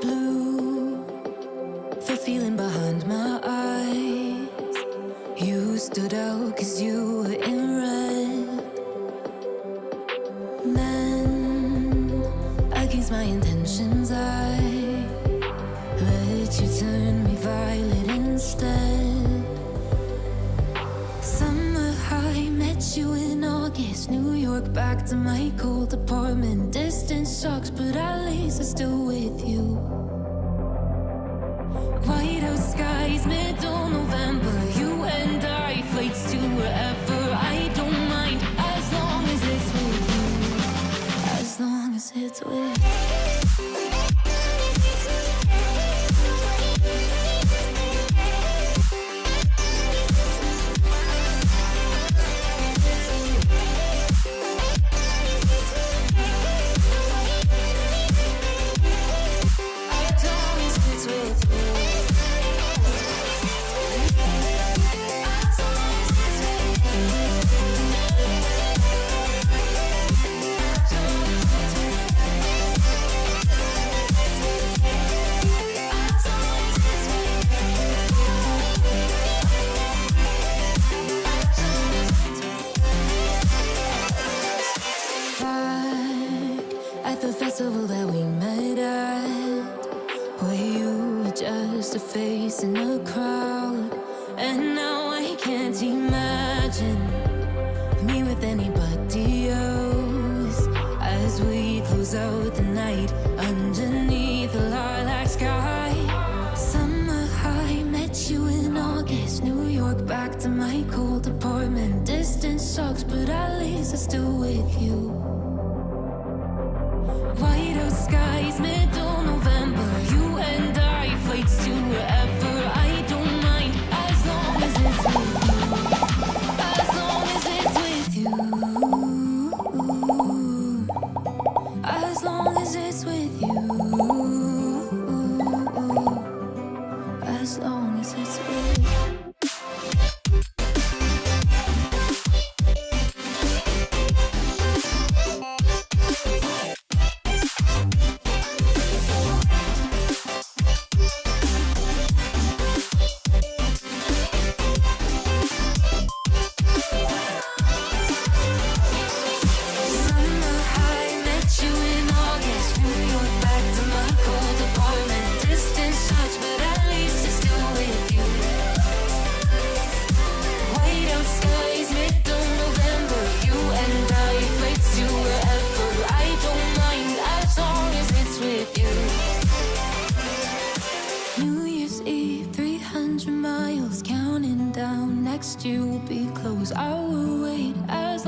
blue, the feeling behind my eyes. You stood out 'cause you were in red. Then, against my intentions, I let you turn me violet instead. Summer high, met you in August. New York, back to my cold apartment. Distance sucks, but at least I'm still with you. White out skies, middle November. You and I, flights to wherever. I don't mind, as long as it's with you. As long as it's with you. At the festival that we met at, where you were just a face in a crowd. And now I can't imagine me with anybody else. As we close out the night underneath the lilac sky. Summer high, met you in August. New York, back to my cold apartment. Distance sucks, but at least I'm still with you. White out skies, middle November. You and I, flights to wherever. I don't mind, as long as it's with you. As long as it's with you. As long as it's with you. As long as it's with you. New Year's Eve, 300 miles, counting down. Next year will be close. I will wait as long